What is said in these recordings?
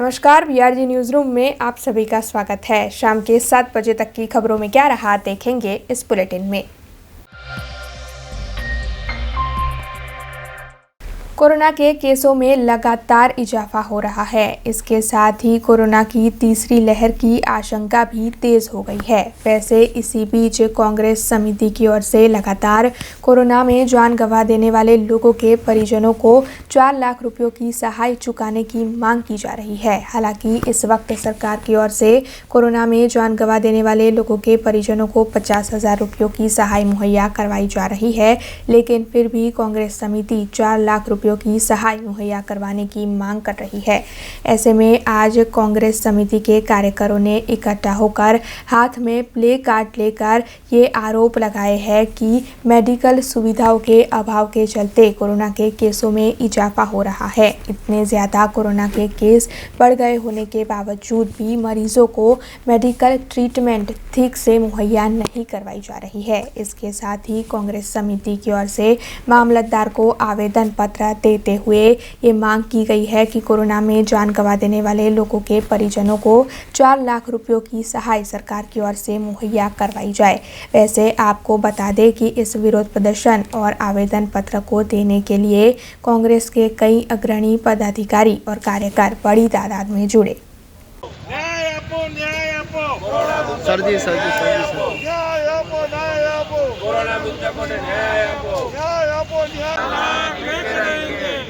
नमस्कार, BRG news room में आप सभी का स्वागत है। शाम के 7 बजे तक की खबरों में क्या रहा देखेंगे इस बुलेटिन में। कोरोना के केसों में लगातार इजाफा हो रहा है। इसके साथ ही कोरोना की तीसरी लहर की आशंका भी तेज हो गई है। वैसे इसी बीच कांग्रेस समिति की ओर से लगातार कोरोना में जान गंवा देने वाले लोगों के परिजनों को 4 लाख रुपयों की सहाय चुकाने की मांग की जा रही है। हालांकि इस वक्त सरकार की ओर से कोरोना में जान गंवा देने वाले लोगों के परिजनों को 50,000 रुपयों की सहाय मुहैया करवाई जा रही है, लेकिन फिर भी कांग्रेस समिति 4 लाख रुपयों की सहाय मुहैया करवाने की मांग कर रही है। ऐसे में आज कांग्रेस समिति के कार्यकरों ने इकट्ठा होकर हाथ में प्ले कार्ड लेकर ये आरोप लगाए हैं कि मेडिकल सुविधाओं के अभाव के चलते कोरोना के केसों में इजाफा हो रहा है। इतने ज़्यादा कोरोना के केस बढ़ गए होने के बावजूद भी मरीजों को मेडिकल ट्रीटमेंट ठीक से मुहैया नहीं करवाई जा रही है। इसके साथ ही कांग्रेस समिति की ओर से मामलतदार को आवेदन पत्र देते हुए ये मांग की गई है कि कोरोना में जान गंवा देने वाले लोगों के परिजनों को 4 लाख रुपयों की सहाय सरकार की ओर से मुहैया करवाई जाए। वैसे आपको बता दें कि इस विरोध प्रदर्शन और आवेदन पत्र को देने के लिए कांग्रेस के कई अग्रणी पदाधिकारी और कार्यकर बड़ी तादाद में जुड़े।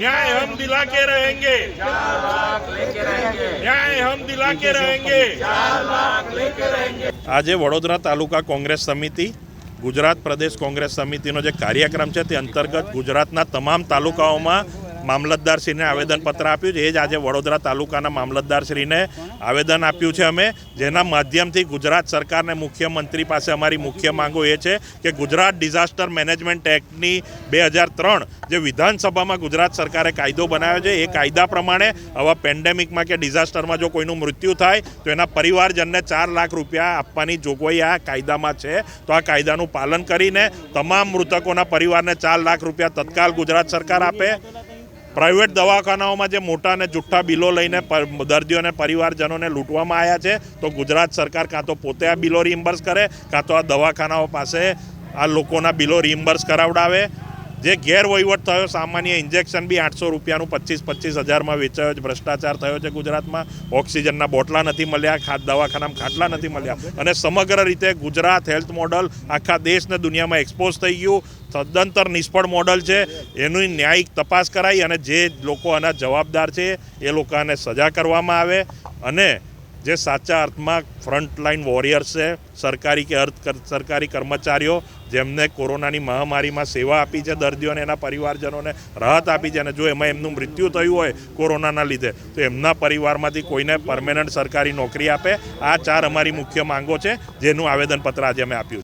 न्याय हम दिला के रहेंगे, न्याय हम दिला के रहेंगे। આજે વડોદરા તાલુકા કોંગ્રેસ સમિતિ, ગુજરાત પ્રદેશ કોંગ્રેસ સમિતિનો જે કાર્યક્રમ છે તે અંતર્ગત ગુજરાતના તમામ તાલુકાઓમાં મામલતદારશ્રીને આવેદનપત્ર આપ્યું છે। એ જ આજે વડોદરા તાલુકાના મામલતદારશ્રીને આવેદન આપ્યું છે અમે, જેના માધ્યમથી ગુજરાત સરકારને મુખ્યમંત્રી પાસે અમારી મુખ્ય માંગો એ છે કે ગુજરાત ડિઝાસ્ટર મેનેજમેન્ટ એક્ટની 2003 જે વિધાનસભામાં ગુજરાત સરકારે કાયદો બનાવ્યો છે, એ કાયદા પ્રમાણે આવા પેન્ડેમિકમાં કે ડિઝાસ્ટરમાં જો કોઈનું મૃત્યુ થાય તો એના પરિવારજનને 4 લાખ રૂપિયા આપવાની જોગવાઈ આ કાયદામાં છે। તો આ કાયદાનું પાલન કરીને તમામ મૃતકોના પરિવારને 4 લાખ રૂપિયા તત્કાલ ગુજરાત સરકાર આપે। प्राइवेट दवाखानाओं में जो मोटा ने जुट्ठा बिलो लईने दर्दियों ने परिवारजनों ने लूंटवामां आया है, तो गुजरात सरकार कां तो पोते आ बिलो रिइम्बर्स करे, कां तो आ दवाखानाओं पासे आ लोकोना बिलो रिइम्बर्स करावडावे। जे गैरवहीवट थयो, सामान्य इंजेक्शन भी 800 रुपयाનું 25-25 हज़ार में वेचायो छे। भ्रष्टाचार थयो छे गुजरात में। ऑक्सिजनना बोटला नहीं मळ्या, दवाखानामां खाटला नहीं मळ्या अने समग्र रीते गुजरात हेल्थ मॉडल आखा देश ने दुनिया में एक्सपोज थई गयुं। सदंतर निष्फळ मॉडल है, एनी न्यायिक तपास कराई अने जे लोको आना जवाबदार है ए लोकोने सजा करवामां आवे अने जे साचा अर्थमां फ्रंटलाइन वॉरियर्स है, सरकारी के सरकारी कर्मचारीओ जेमने कोरोनानी महामारी में सेवा आपी है, दर्दियों ने एना परिवारजनों ने राहत आपी है, जो एमां एमनुं मृत्यु थयुं होय कोरोनाना लीधे तो एमना परिवारमांथी कोईने परमेनंट सरकारी नौकरी आपे। आ 4 अमारी मुख्य मांगो छे, जेनुं आवेदनपत्र आज अमे आप्युं।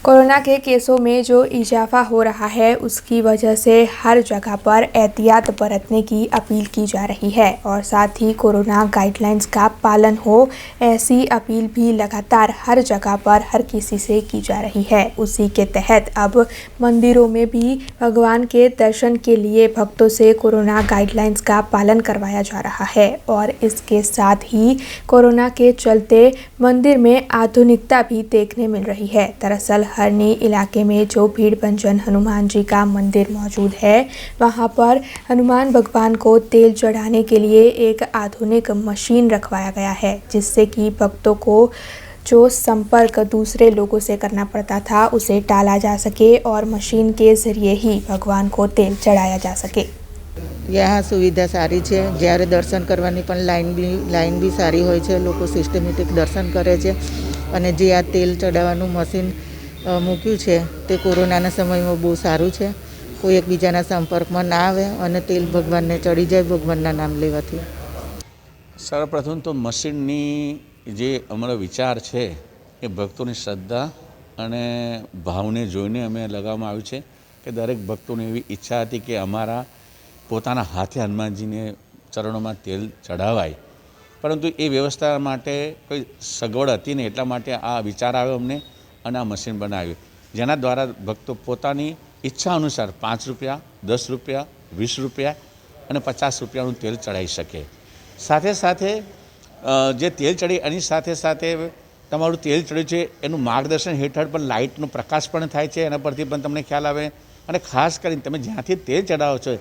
कोरोना के केसों में जो इजाफा हो रहा है, उसकी वजह से हर जगह पर एहतियात बरतने की अपील की जा रही है और साथ ही कोरोना गाइडलाइंस का पालन हो, ऐसी अपील भी लगातार हर जगह पर हर किसी से की जा रही है। उसी के तहत अब मंदिरों में भी भगवान के दर्शन के लिए भक्तों से कोरोना गाइडलाइंस का पालन करवाया जा रहा है और इसके साथ ही कोरोना के चलते मंदिर में आधुनिकता भी देखने मिल रही है। दरअसल हरनी इलाके में जो भीड़ भंजन हनुमान जी का मंदिर मौजूद है, वहां पर हनुमान भगवान को तेल चढ़ाने के लिए एक आधुनिक मशीन रखवाया गया है, जिससे कि भक्तों को जो संपर्क दूसरे लोगों से करना पड़ता था उसे टाला जा सके और मशीन के जरिए ही भगवान को तेल चढ़ाया जा सके। यहाँ सुविधा सारी है, જ્યારે દર્શન કરવાની પણ લાઈન બી સારી હોય છે, લોકો સિસ્ટમેટિક દર્શન કરે છે અને જે આ તેલ ચડાવવાનું મશીન મૂક્યું છે તે કોરોનાના સમયમાં બહુ સારું છે। કોઈ એકબીજાના સંપર્કમાં ના આવે અને તેલ ભગવાનને ચડી જાય ભગવાનના નામ લેવાથી। સર્વપ્રથમ તો મશીનની જે અમારો વિચાર છે એ ભક્તોની શ્રદ્ધા અને ભાવને જોઈને અમે લગાવવામાં આવ્યું છે કે દરેક ભક્તોની એવી ઈચ્છા હતી કે અમારા પોતાના હાથે હનુમાનજીને ચરણોમાં તેલ ચડાવાય, પરંતુ એ વ્યવસ્થા માટે કોઈ સગવડ હતી નહીં, એટલા માટે આ વિચાર આવ્યો અમને અને આ મશીન બનાવ્યું, જેના દ્વારા ભક્તો પોતાની ઈચ્છા અનુસાર 5 રૂપિયા, 10 રૂપિયા, 20 રૂપિયા અને 50 રૂપિયાનું તેલ ચડાવી શકે। સાથે સાથે જે તેલ ચડી એની સાથે સાથે તમારું તેલ ચડ્યું છે એનું માર્ગદર્શન હેઠળ પણ લાઇટનો પ્રકાશ પણ થાય છે, એના પરથી પણ તમને ખ્યાલ આવે। અને ખાસ કરીને તમે જ્યાંથી તેલ ચડાવો છો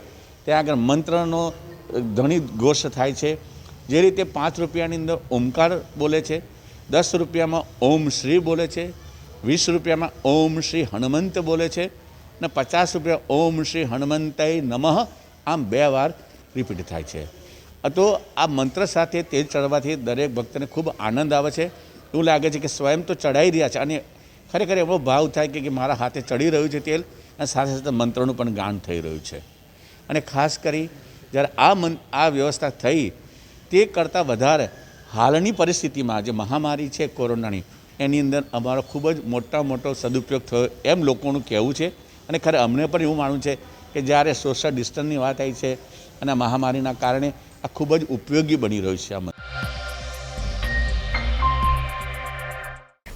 ત્યાં આગળ મંત્રનો ધણી ઘોષ થાય છે। જે રીતે 5 રૂપિયાની અંદર ઓમકાર બોલે છે, 10 રૂપિયામાં ઓમ શ્રી બોલે છે, 20 રૂપિયામાં ઓમ શ્રી હનુમંત બોલે છે અને 50 રૂપિયા ઓમ શ્રી હનુમંતાય નમઃ આમ 2 વાર રિપીટ થાય છે। તો આ મંત્ર સાથે તેલ ચડવાથી દરેક ભક્તને ખૂબ આનંદ આવે છે, એવું લાગે છે કે સ્વયં તો ચડાવી રહ્યા છે અને ખરેખર એવો ભાવ થાય કે મારા હાથે ચડી રહ્યું છે તેલ અને સાથે સાથે મંત્રનું પણ ગાન થઈ રહ્યું છે। અને ખાસ કરી જ્યારે આ વ્યવસ્થા થઈ તે કરતાં વધારે હાલની પરિસ્થિતિમાં જે મહામારી છે કોરોનાની એની અંદર અમારો ખૂબ જ મોટો સદુપયોગ થયો એમ લોકોનું કહેવું છે। અને ખરે અમને પણ એવું માનવું છે કે જ્યારે સોશિયલ ડિસ્ટન્સની વાત આવી છે અને મહામારીના કારણે આ ખૂબ જ ઉપયોગી બની રહ્યું છે।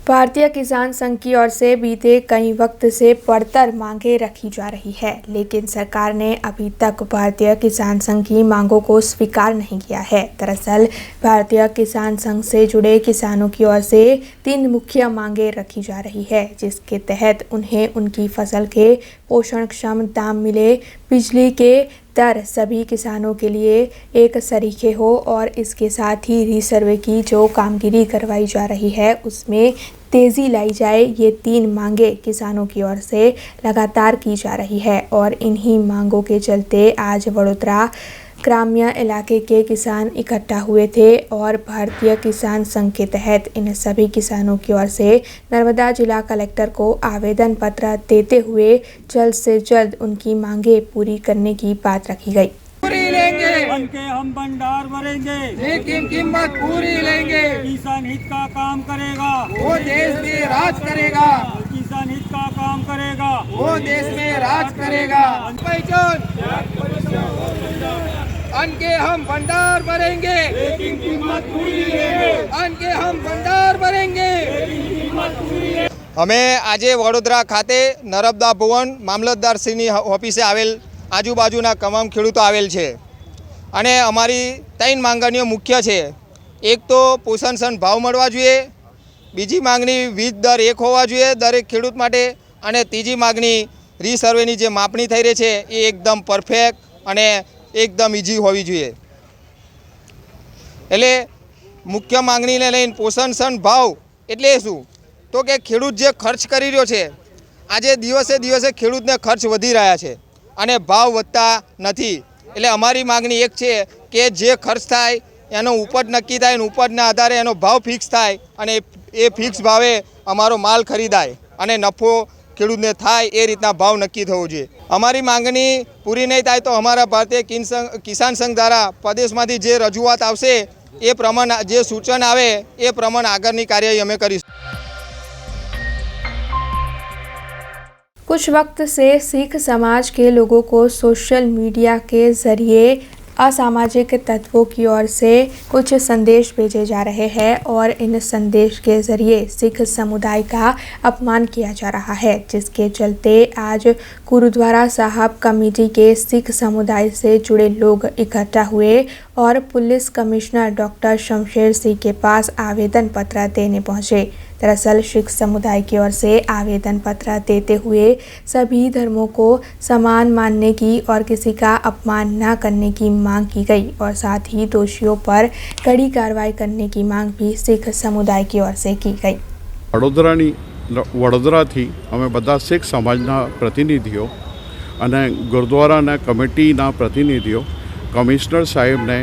भारतीय किसान संघ की ओर से बीते कई वक्त से पड़तर मांगे रखी जा रही है, लेकिन सरकार ने अभी तक भारतीय किसान संघ की मांगों को स्वीकार नहीं किया है। दरअसल भारतीय किसान संघ से जुड़े किसानों की ओर से 3 मुख्य मांगे रखी जा रही है, जिसके तहत उन्हें उनकी फसल के पोषणक्षम दाम मिले, बिजली के दर सभी किसानों के लिए एक सरीखे हो और इसके साथ ही रीसर्वे की जो कामगिरी करवाई जा रही है उसमें तेज़ी लाई जाए। ये 3 मांगे किसानों की ओर से लगातार की जा रही है और इन्हीं मांगों के चलते आज वडोदरा ग्राम्य इलाके के किसान इकट्ठा हुए थे और भारतीय किसान संघ के तहत इन सभी किसानों की ओर से नर्मदा जिला कलेक्टर को आवेदन पत्र देते हुए जल्द से जल्द उनकी मांगे पूरी करने की बात रखी गई। पूरी लेंगे, बन के हम भंडार भरेंगे, लेकिन कीमत पूरी लेंगे। किसान हित का काम करेगा, वो देश में राज करेगा, किसान हित का काम करेगा, वो देश में राज करेगा। पहचान अन्न के हम भंडार भरेंगे, लेकिन कीमत पूरी लेंगे, अन्न के हम भंडार भरेंगे। અમે આજે વડોદરા ખાતે નર્મદા ભુવન મામલતદારશ્રીની ઓફિસે આવેલ આજુબાજુના તમામ ખેડૂતો આવેલ છે અને અમારી 3 માંગણીઓ મુખ્ય છે। એક તો પોષણક્ષમ ભાવ મળવા જોઈએ, બીજી માંગણી વીજ દર 1 હોવા જોઈએ દરેક ખેડૂત માટે અને ત્રીજી માંગણી રીસર્વેની જે માપણી થઈ રહી છે એ એકદમ પરફેક્ટ અને એકદમ ઇઝી હોવી જોઈએ। એટલે મુખ્ય માંગણીને લઈને પોષણક્ષમ ભાવ એટલે શું તો કે ખેડૂત જે ખર્ચ કરી રહ્યો છે આજે દિવસે દિવસે ખેડૂતને ખર્ચ વધી રહ્યા છે અને ભાવ વધતા નથી। એટલે અમારી માંગણી એક છે કે જે ખર્ચ થાય એનો ઉપજ નક્કી થાય અને ઉપજના આધારે એનો ભાવ ફિક્સ થાય અને એ ફિક્સ ભાવે અમારો માલ ખરીદાય અને નફો ખેડૂતને થાય એ રીતના ભાવ નક્કી થવો જોઈએ। અમારી માંગણી પૂરી નહીં થાય તો અમારા ભારતીય કિસાન સંઘ દ્વારા પ્રદેશમાંથી જે રજૂઆત આવશે એ પ્રમાણે જે સૂચન આવે એ પ્રમાણે આગળની કાર્યવાહી અમે કરીશું। कुछ वक्त से सिख समाज के लोगों को सोशल मीडिया के जरिए असामाजिक तत्वों की ओर से कुछ संदेश भेजे जा रहे हैं और इन संदेश के ज़रिए सिख समुदाय का अपमान किया जा रहा है, जिसके चलते आज गुरुद्वारा साहब कमेटी के सिख समुदाय से जुड़े लोग इकट्ठा हुए और police commissioner doctor Shamsher Singh के पास आवेदन पत्र देने पहुंचे। दरअसल सिख समुदाय की ओर से आवेदन पत्र देते हुए सभी धर्मों को समान मानने की और किसी का अपमान न करने की मांग की गई और साथ ही दोषियों पर कड़ी कार्रवाई करने की मांग भी सिख समुदाय की ओर से की गई। વડોદરાથી અમે બધા સિખ સમાજના પ્રતિનિધિઓ અને ગુરુદ્વારાના કમિટીના પ્રતિનિધિઓ કમિશનર સાહેબને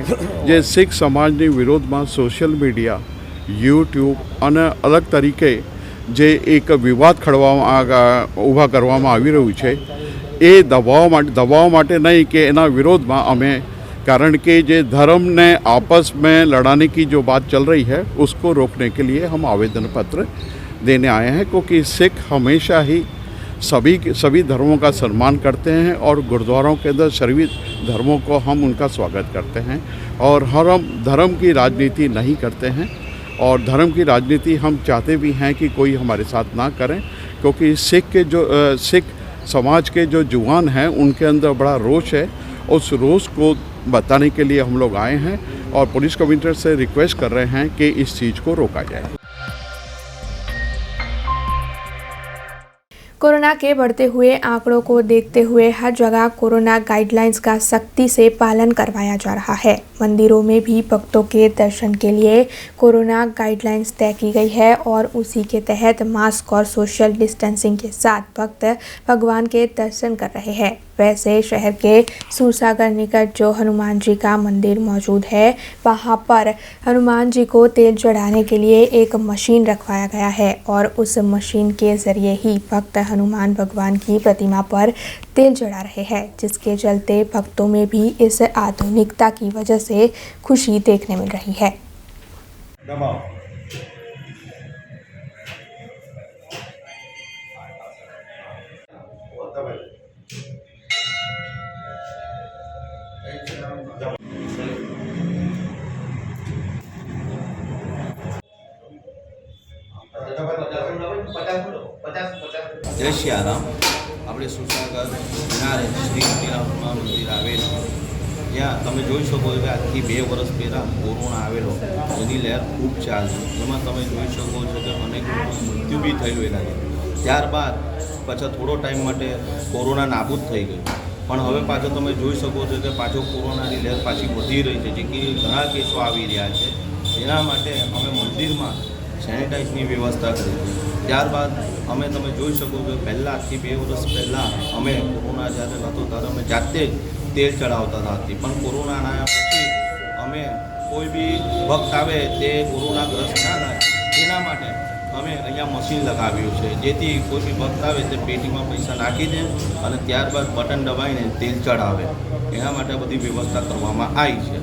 જે સિખ સમાજની વિરોધમાં સોશિયલ મીડિયા યુટ્યુબ અને અલગ તરીકે જે એક વિવાદ ઊભા કરવામાં આવી રહ્યું છે એ દબાવવા માટે નહીં કે એના વિરોધમાં અમે कारण कि जो धर्म ने आपस में लड़ाने की जो बात चल रही है उसको रोकने के लिए हम आवेदन पत्र देने आए हैं, क्योंकि सिख हमेशा ही सभी धर्मों का सम्मान करते हैं और गुरुद्वारों के अंदर सभी धर्मों को हम उनका स्वागत करते हैं और हम धर्म की राजनीति नहीं करते हैं और धर्म की राजनीति हम चाहते भी हैं कि कोई हमारे साथ ना करें, क्योंकि सिख समाज के जो जुवान हैं उनके अंदर बड़ा रोष है। उस रोष को बताने के लिए हम लोग आए हैं और पुलिस कमिश्नर से रिक्वेस्ट कर रहे हैं कि इस चीज़ को रोका जाए। कोरोना के बढ़ते हुए आंकड़ों को देखते हुए हर जगह कोरोना गाइडलाइंस का सख्ती से पालन करवाया जा रहा है। मंदिरों में भी भक्तों के दर्शन के लिए कोरोना गाइडलाइंस तय की गई है और उसी के तहत मास्क और सोशल डिस्टेंसिंग के साथ भक्त भगवान के दर्शन कर रहे हैं। वैसे शहर के सूरसागर निकट जो हनुमान जी का मंदिर मौजूद है, वहां पर हनुमान जी को तेल चढ़ाने के लिए एक मशीन रखवाया गया है और उस मशीन के जरिए ही भक्त हनुमान भगवान की प्रतिमा पर तेल चढ़ा रहे हैं, जिसके चलते भक्तों में भी इस आधुनिकता की वजह से खुशी देखने मिल रही है। जय सियाराम। આપણે સુરસાગર કિનારે શ્રી હનુમાન મંદિર આવેલું, જ્યાં તમે જોઈ શકો છો કે આજથી 2 વર્ષ પહેલાં કોરોના આવેલો, એની લહેર ખૂબ ચાલી, એમાં તમે જોઈ શકો છો કે અનેક મૃત્યુ બી થયેલા છે। ત્યારબાદ પાછા થોડો ટાઈમ માટે કોરોના નાબૂદ થઈ ગયું, પણ હવે પાછો તમે જોઈ શકો છો કે પાછો કોરોનાની લહેર પાછી વધી રહી છે, જે કે ઘણા કેસો આવી રહ્યા છે। એના માટે અમે મંદિરમાં સેનિટાઈઝની વ્યવસ્થા કરી છે। ત્યારબાદ અમે તમે જોઈ શકો છો પહેલાં આજથી 2 વર્ષ પહેલાં અમે કોરોના જ્યારે નહોતો ત્યારે અમે જાતે જ તેલ ચડાવતા હતા, પણ કોરોના આવ્યા પછી અમે કોઈ બી ભક્ત આવે તે કોરોનાગ્રસ્ત ના થાય તેના માટે અમે અહીંયા મશીન લગાવ્યું છે, જેથી કોઈ બી ભક્ત આવે તે પેટીમાં પૈસા નાખી દે અને ત્યારબાદ બટન દબાવીને તેલ ચડાવે। એના માટે બધી વ્યવસ્થા કરવામાં આવી છે।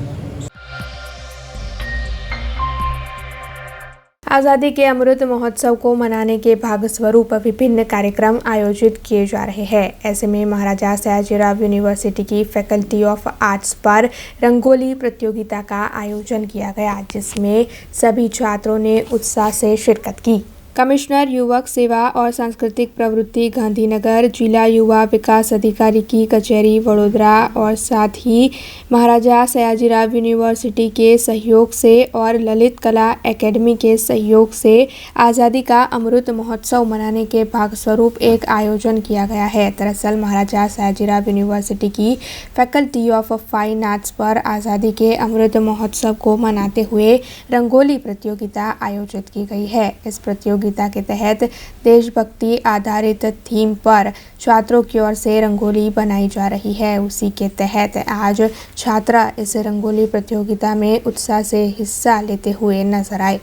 आज़ादी के अमृत महोत्सव को मनाने के भाग स्वरूप विभिन्न कार्यक्रम आयोजित किए जा रहे हैं। ऐसे में महाराजा सयाजीराव यूनिवर्सिटी की फैकल्टी ऑफ आर्ट्स पर रंगोली प्रतियोगिता का आयोजन किया गया, जिसमें सभी छात्रों ने उत्साह से शिरकत की। कमिश्नर युवक सेवा और सांस्कृतिक प्रवृत्ति गांधीनगर, जिला युवा विकास अधिकारी की कचहरी वडोदरा और साथ ही महाराजा सयाजीराव यूनिवर्सिटी के सहयोग से और ललित कला एकेडमी के सहयोग से आज़ादी का अमृत महोत्सव मनाने के भाग स्वरूप एक आयोजन किया गया है। दरअसल महाराजा सयाजीराव यूनिवर्सिटी की फैकल्टी ऑफ फाइन आर्ट्स पर आज़ादी के अमृत महोत्सव को मनाते हुए रंगोली प्रतियोगिता आयोजित की गई है। इस प्रतियोगिता के तहत देशभक्ति आधारित थीम पर छात्रों की ओर से रंगोली बनाई जा रही है। उसी के तहत आज छात्रा इस रंगोली प्रतियोगिता में उत्साह से हिस्सा लेते हुए नजर आए।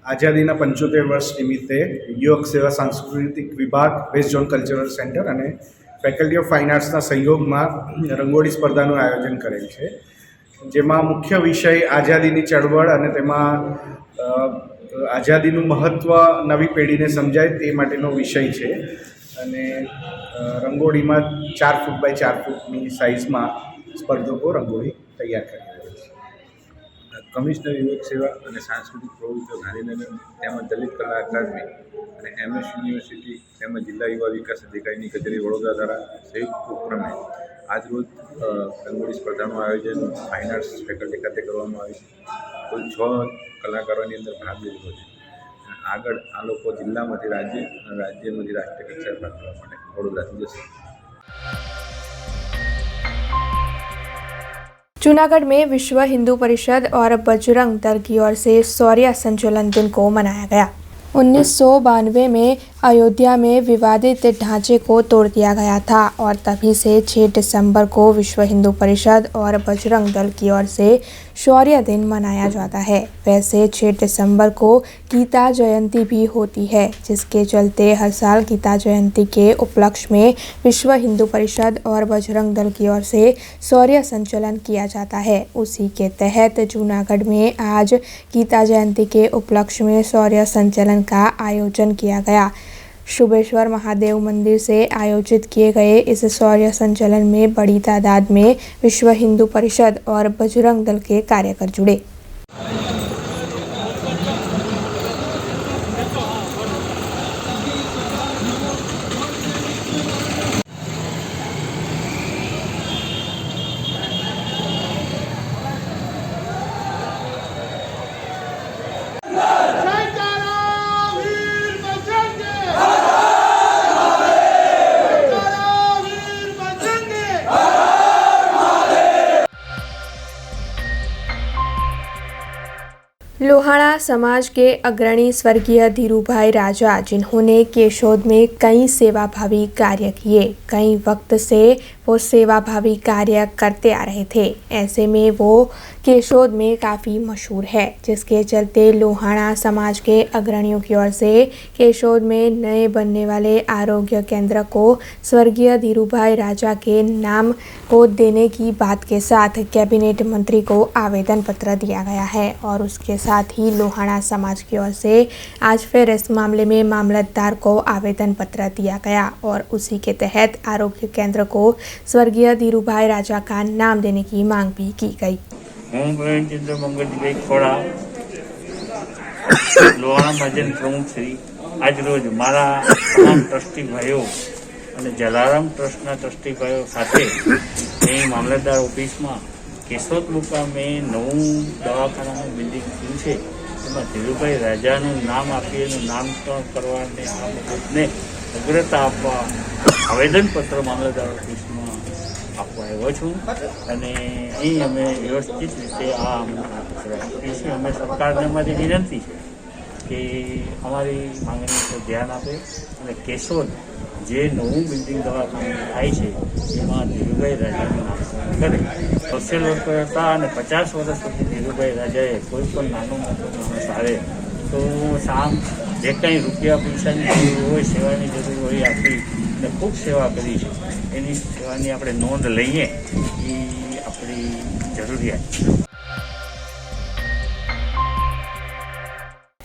આઝાદીના 75 વર્ષ નિમિત્તે યુવક સેવા સાંસ્કૃતિક વિભાગ, વેસ્ટ ઝોન કલ્ચરલ સેન્ટર અને ફેકલ્ટી ઓફ ફાઇન આર્ટ્સના સહયોગમાં રંગોળી સ્પર્ધાનું આયોજન કરેલ છે, જેમાં મુખ્ય વિષય આઝાદીની ચળવળ અને તેમાં આઝાદીનું મહત્ત્વ નવી પેઢીને સમજાય તે માટેનો વિષય છે। અને રંગોળીમાં 4 ફૂટ બાય 4 ફૂટની સાઇઝમાં સ્પર્ધકો રંગોળી તૈયાર કરી રહ્યા છે। કમિશનર યુવક સેવા અને સાંસ્કૃતિક પ્રવૃત્તિઓ ગાંધીનગર તેમજ દલિત કલા અકાદમી અને MS યુનિવર્સિટી તેમજ જિલ્લા યુવા વિકાસ અધિકારીની કચેરી વડોદરા દ્વારા સંયુક્ત ઉપક્રમે આજરોજ રંગોળી સ્પર્ધાનું આયોજન ફાઇન આર્ટ્સ ફેકલ્ટી ખાતે કરવામાં આવ્યું છે। કુલ 6 કલાકારોની અંદર ભાગ લીધો છે। આગળ આ લોકો જિલ્લામાંથી રાજ્યમાંથી રાષ્ટ્રીય કક્ષાએ ભાગ લેવા માટે વડોદરાથી જશે। जूनागढ़ में विश्व हिंदू परिषद और बजरंग दल की ओर से शौर्य संचलन दिन को मनाया गया। 1992 में अयोध्या में विवादित ढांचे को तोड़ दिया गया था और तभी से 6 दिसंबर को विश्व हिंदू परिषद और बजरंग दल की ओर से शौर्य दिन मनाया जाता है। वैसे 6 दिसंबर को गीता जयंती भी होती है, जिसके चलते हर साल गीता जयंती के उपलक्ष्य में विश्व हिंदू परिषद और बजरंग दल की ओर से शौर्य संचलन किया जाता है। उसी के तहत जूनागढ़ में आज गीता जयंती के उपलक्ष्य में शौर्य संचलन संचलन का आयोजन किया गया। शुभेश्वर महादेव मंदिर से आयोजित किए गए इस शौर्य संचलन में बड़ी तादाद में विश्व हिंदू परिषद और बजरंग दल के कार्यकर जुड़े। लोहाड़ा समाज के अग्रणी स्वर्गीय धीरूभाई राजा, जिन्होंने केशोद में कई सेवाभावी कार्य किए, कई वक्त से वो सेवाभावी कार्य करते आ रहे थे। ऐसे में वो केशोद में काफ़ी मशहूर है, जिसके चलते लोहाड़ा समाज के अग्रणियों की ओर से केशोद में नए बनने वाले आरोग्य केंद्र को स्वर्गीय धीरूभाई राजा के नाम को देने की बात के साथ कैबिनेट मंत्री को आवेदन पत्र दिया गया है। और उसके साथ ही लोहाड़ा समाज की ओर से आज फिर इस मामले में मामलतदार को आवेदन पत्र दिया गया और उसी के तहत आरोग्य केंद्र को स्वर्गीय धीरूभाई राजा का नाम देने की मांग भी की गई। लोहाड़ा महाजन प्रमुख श्री आज रोज मारा तमाम ट्रस्टी भाईओ અને જલારામ ટ્રસ્ટના ટ્રસ્ટી ભાઈઓ સાથે અહીં મામલતદાર ઓફિસમાં કેશોદ મુકામે નવું દવાખાનાનું બિલ્ડિંગ થયું છે, એમાં ધીરુભાઈ રાજાનું નામ આપી એનું નામકરણ કરવાને આ બાબતને અગ્રતા આપવા આવેદનપત્ર મામલતદાર ઓફિસમાં આપવા આવ્યો છું અને અહીં અમે વ્યવસ્થિત રીતે આ આમંત્રણ આપીએ છીએ। અમે સરકારને અમારી વિનંતી છે કે અમારી માંગણી પર ધ્યાન આપે અને કેશોદ જે નવું બિલ્ડિંગ દવાખાનું થાય છે એમાં ધીરુભાઈ રાજાનું નામકરણ કરે। સોશિયલ વર્કર હતા અને 50 વર્ષ સુધી ધીરુભાઈ રાજાએ કોઈ પણ નાનો મોટો માણસ આવે તો જે કંઈ રૂપિયા પૈસાની જરૂર હોય, સેવાની જરૂર હોય, આપી અને ખૂબ સેવા કરી છે, એની સેવાની આપણે નોંધ લઈએ એ આપણી જરૂરિયાત છે।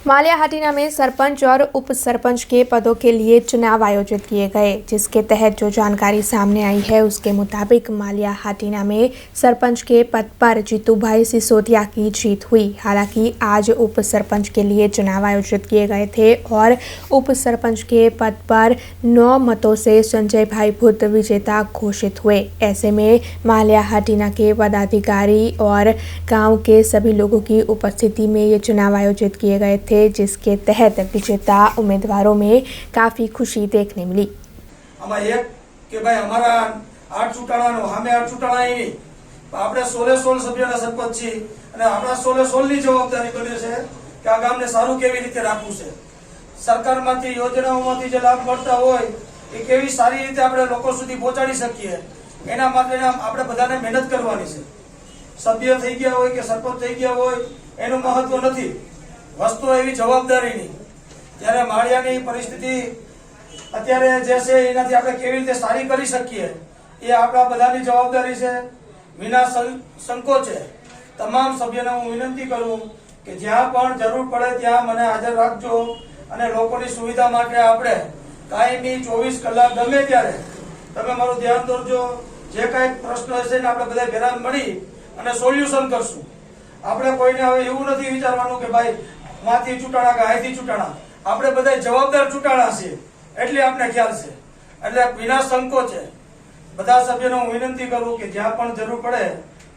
मालियाहाटीना में सरपंच और उप सरपंच के पदों के लिए चुनाव आयोजित किए गए, जिसके तहत जो जानकारी सामने आई है उसके मुताबिक मालियाहाटीना में सरपंच के पद पर जीतूभाई सिसोदिया की जीत हुई। हालांकि आज उप सरपंच के लिए चुनाव आयोजित किए गए थे और उप सरपंच के पद पर 9 मतों से संजय भाई भुत विजेता घोषित हुए। ऐसे में मालियाहाटीना के पदाधिकारी और गाँव के सभी लोगों की उपस्थिति में ये चुनाव आयोजित किए गए थे, जिसके तहत विजेता उम्मीदवारों में काफी खुशी देखने मिली। કે ભાઈ અમારા 8 ચૂંટાણાનો સામે 8 ચૂંટાણા નહીં, આપણે 16 સભ્યોના સરપંચ છીએ અને આપણા 16 ની જવાબદારી બને છે કે આ ગામને સારું કેવી રીતે રાખવું છે। સરકારમાંથી યોજનાઓમાંથી જે લાભ મળતા હોય એ કેવી સારી રીતે આપણે લોકો સુધી પહોંચાડી શકીએ, એના માટે આપણે બધાને મહેનત કરવાની છે। સભ્ય થઈ ગયા હોય કે સરપંચ થઈ ગયા હોય એનું મહત્વ નથી, વસ્તુ એવી જવાબદારીની। ત્યારે માળિયાની પરિસ્થિતિ અત્યારે જે છે એનાથી આપણે કેવી રીતે સારી કરી શકીએ એ આપણા બધાની જવાબદારી છે। વિના સંકોચે તમામ સભ્યોને હું વિનંતી કરું કે જ્યાં પણ જરૂર પડે ત્યાં મને હાજર રાખજો અને લોકોની સુવિધા માટે આપણે કાયમી 24 કલાક ગમે ત્યારે તમે મારું ધ્યાન દોરજો। જે કાંઈ પ્રશ્ન હશે ને આપણે બધા ભેગા મળી અને સોલ્યુશન કરશું। આપણે કોઈને હવે એવું નથી વિચારવાનું કે ભાઈ માથી ચૂંટાણા કે અહીંથી ચૂંટાણા, આપણે બધા જવાબદાર ચૂંટાણા છે એટલે આપણે ખ્યાલ છે। એટલે વિના સંકોચે બધા સભ્યોને હું વિનંતી કરું કે જ્યાં પણ જરૂર પડે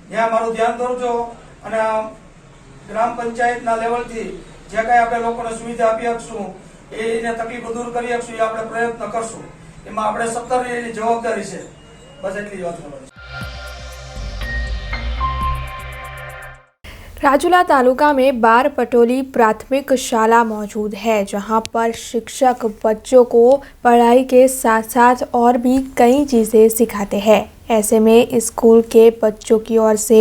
ત્યાં મારું ધ્યાન દોરજો અને ગ્રામ પંચાયતના લેવલથી જે કાંઈ આપણે લોકોને સુવિધા આપી શકશું, એને તકલીફો દૂર કરી શકશું, એ આપણે પ્રયત્ન કરશું। એમાં આપણે સત્તરની જવાબદારી છે। બસ એટલી જ વાત કરવાની। राजूला तालुका में बार पटोली प्राथमिक शाला मौजूद है, जहां पर शिक्षक बच्चों को पढ़ाई के साथ साथ और भी कई चीज़ें सिखाते हैं। ऐसे में स्कूल के बच्चों की ओर से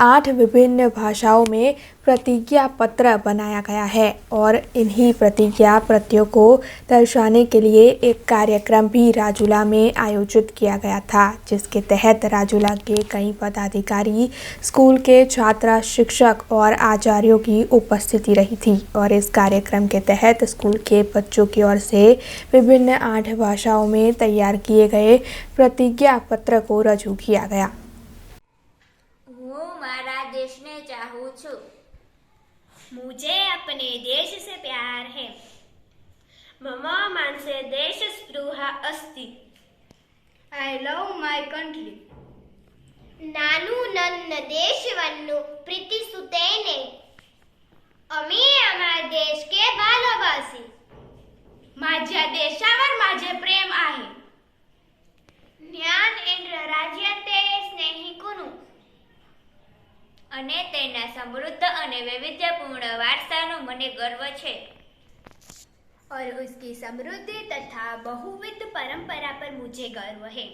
8 विभिन्न भाषाओं में प्रतिज्ञा पत्र बनाया गया है और इन्हीं प्रतिज्ञा प्रतियों को दर्शाने के लिए एक कार्यक्रम भी राजूला में आयोजित किया गया था, जिसके तहत राजूला के कई पदाधिकारी, स्कूल के छात्र, शिक्षक और आचार्यों की उपस्थिति रही थी और इस कार्यक्रम के तहत स्कूल के बच्चों की ओर से विभिन्न 8 भाषाओं में तैयार किए गए प्रतिज्ञा पत्र को रजू किया गया। હું મારા દેશને ચાહું છું। मुझे अपने देश से प्यार है। मम मानसे देश स्पृहा अस्ति। I love my country. नानु नन्न देशवन्नु प्रीतिसुतेने। अमी आम्हा देश के भालोबासी। माझ्या देशावर माझे प्रेम आहे। ज्ञान इंद्र राज्य ते स्नेहिकुनु અને તેના સમૃદ્ધ અને વૈવિધ્યપૂર્ણ વારસાનો મને ગર્વ છે और उसकी समृद्धि तथा बहुविध परंपरा पर मुझे गर्व है।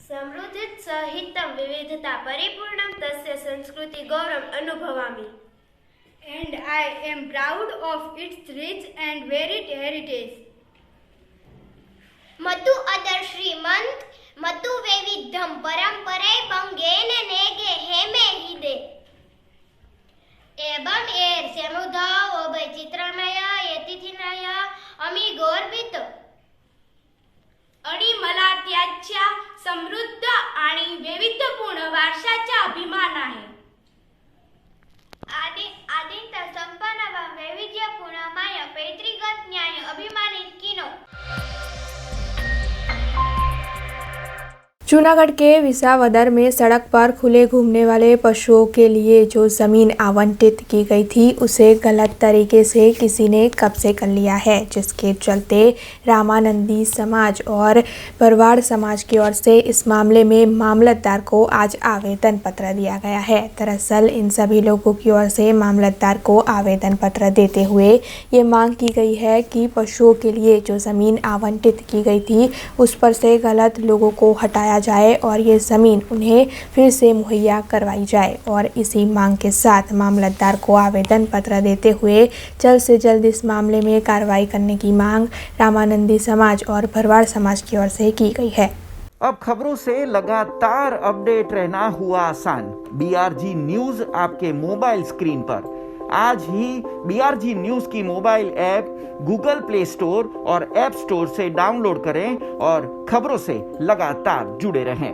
समृद्धि सहितं विविधता परिपूर्णं तस्य संस्कृति गौरव अनुभवामि and I am proud of its rich and varied heritage. मतु अदर श्रीमंत मतु वैविध्यम परंपरे बंगेन नेगे हेमे हिदे एवं एर समुदा ओबे चित्रमय यतिथिनय अमी गौरवित आणि मला त्याच्या समृद्ध आणि वैविध्यपूर्ण वारशाचा अभिमान आहे। आदित संपन्न व वैविध्यपूर्ण माय पैतृगत न्याय अभिमानित किनो। जूनागढ़ के विसावदर में सड़क पर खुले घूमने वाले पशुओं के लिए जो ज़मीन आवंटित की गई थी उसे गलत तरीके से किसी ने कब्जे कर लिया है, जिसके चलते रामानंदी समाज और भरवाड़ समाज की ओर से इस मामले में मामलतदार को आज आवेदन पत्र दिया गया है। दरअसल इन सभी लोगों की ओर से मामलतदार को आवेदन पत्र देते हुए ये मांग की गई है कि पशुओं के लिए जो ज़मीन आवंटित की गई थी उस पर से गलत लोगों को हटाया जाए और ये ज़मीन उन्हें फिर से मुहैया करवाई जाए और इसी मांग के साथ मामलतदार को आवेदन पत्र देते हुए जल्द से जल्द इस मामले में कार्रवाई करने की मांग रामानंदी समाज और भरवाड़ समाज की ओर से की गई है। अब खबरों से लगातार अपडेट रहना हुआ आसान। BRG न्यूज आपके मोबाइल स्क्रीन पर आज ही BRG न्यूज की mobile app Google play store और ऐप स्टोर से डाउनलोड करें और खबरों से लगातार जुड़े रहें।